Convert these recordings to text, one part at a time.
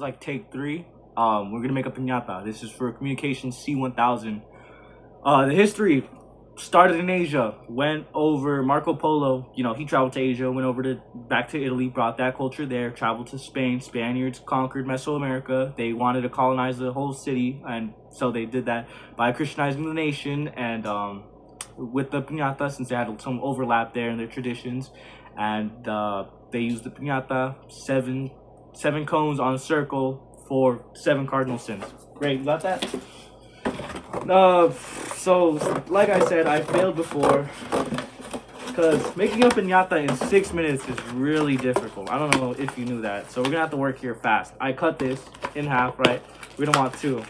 It's like take three. We're gonna make a piñata. This is for Communication C1000. The history started in Asia, went over Marco Polo. You know, he traveled to Asia, went over to back to Italy, brought that culture there. Traveled to Spain. Spaniards conquered Mesoamerica. They wanted to colonize the whole city, and so they did that by Christianizing the nation and with the piñata, since they had some overlap there in their traditions, and they used the piñata seven cones on a circle for seven cardinal sins. Great, you got that? So like I said, I failed before because making a piñata in 6 minutes is really difficult. I don't know if you knew that, so we're gonna have to work here fast. I cut this in half, right? We're gonna want two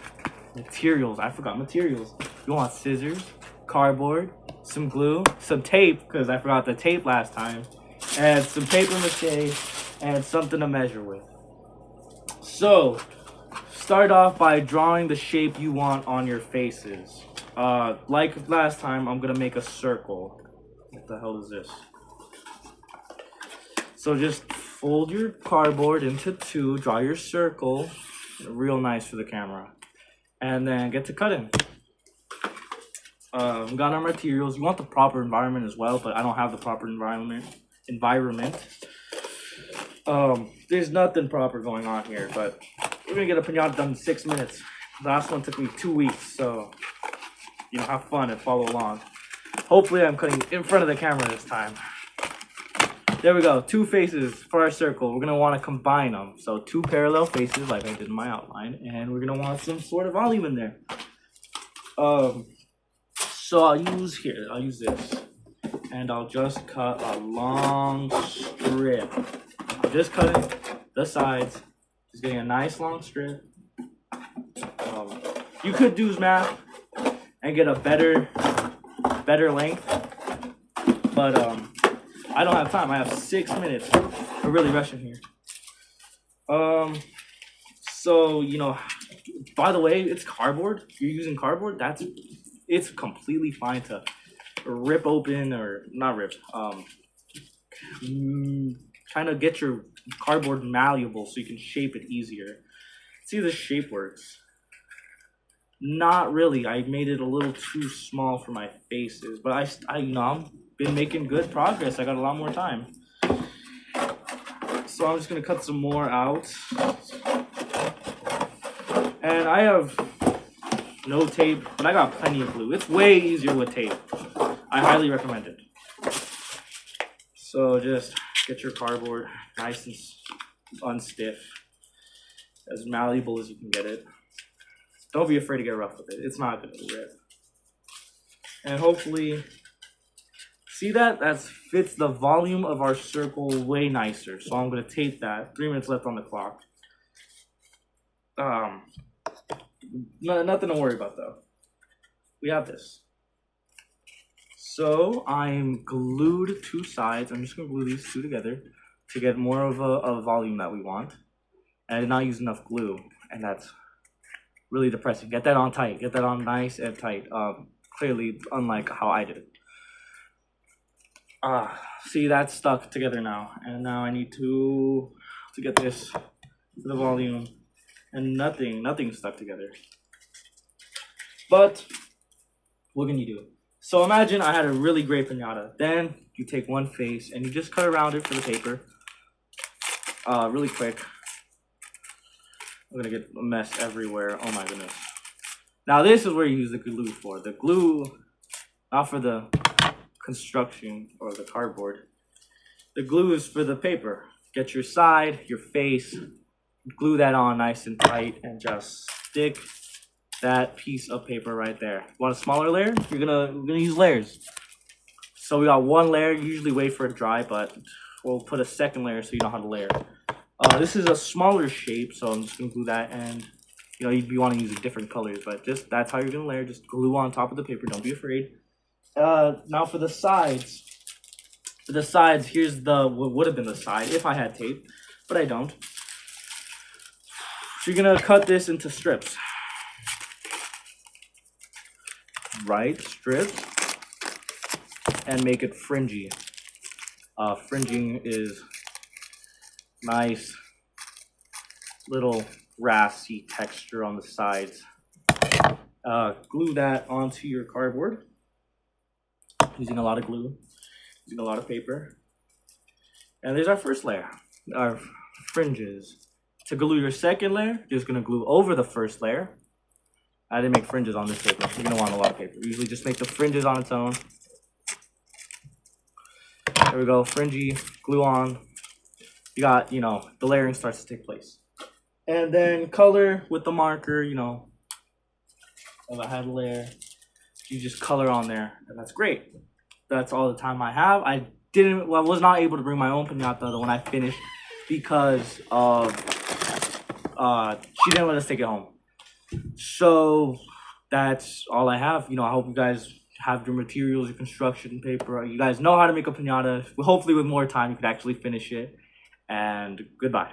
materials. I forgot materials. You want scissors, cardboard, some glue, some tape because I forgot the tape last time, and some paper mache and something to measure with. So start off by drawing the shape you want on your faces. Like last time, I'm gonna make a circle. What the hell is this? So just fold your cardboard into two, draw your circle, real nice for the camera, and then get to cutting. We got our materials. You want the proper environment as well, but I don't have the proper environment. There's nothing proper going on here, but we're gonna get a piñata done in 6 minutes. The last one took me 2 weeks, so you know, have fun and follow along. Hopefully I'm cutting in front of the camera this time. There we go, two faces for our circle. We're gonna want to combine them. So two parallel faces like I did in my outline, and we're gonna want some sort of volume in there. So I'll use this, and I'll just cut a long strip. I'm just cutting the sides, just getting a nice long strip. You could do math and get a better length, but I don't have time. I have 6 minutes. We're really rushing here. So you know, by the way, it's cardboard. If you're using cardboard, it's completely fine to rip open or not rip. Kind of get your cardboard malleable so you can shape it easier. See how the shape works. Not really. I made it a little too small for my faces, but I you know, I've been making good progress. I got a lot more time. So I'm just gonna cut some more out. And I have no tape, but I got plenty of glue. It's way easier with tape. I highly recommend it. So just get your cardboard nice and unstiff, as malleable as you can get it. Don't be afraid to get rough with it. It's not going to rip. And hopefully, see that? That fits the volume of our circle way nicer. So I'm going to tape that. 3 minutes left on the clock. Nothing to worry about though. We have this. So I'm glued two sides. I'm just going to glue these two together to get more of a volume that we want. And I did not use enough glue, and that's really depressing. Get that on tight. Get that on nice and tight. Clearly, unlike how I did it. See, that's stuck together now. And now I need to get this to the volume. And nothing's stuck together. But what can you do? So imagine I had a really great piñata. Then you take one face and you just cut around it for the paper. Really quick. I'm gonna get a mess everywhere. Oh my goodness. Now this is where you use the glue for. The glue, not for the construction or the cardboard. The glue is for the paper. Get your side, your face, glue that on nice and tight, and just stick that piece of paper right there. Want a smaller layer? We're gonna use layers. So we got one layer. Usually wait for it dry, but we'll put a second layer so you know how to layer. This is a smaller shape, so I'm just gonna glue that, and you know, you'd be wanting to use different colors, but just that's how you're gonna layer. Just glue on top of the paper. Don't be afraid. Now for the sides. For the sides, here's what would have been the side if I had tape, but I don't. So you're gonna cut this into strips. Right, strips, and make it fringy. Fringing is nice little brassy texture on the sides. Glue that onto your cardboard using a lot of glue, using a lot of paper. And there's our first layer, our fringes. To glue your second layer, you're just gonna glue over the first layer. I didn't make fringes on this paper. You're gonna want a lot of paper. Usually just make the fringes on its own. There we go, fringy, glue on. You got, the layering starts to take place. And then color with the marker, if I had a layer, you just color on there, and that's great. That's all the time I have. I was not able to bring my own piñata when I finished because of she didn't let us take it home. So that's all I have. I hope you guys have your materials, your construction paper. You guys know how to make a piñata. Hopefully with more time you could actually finish it. And goodbye.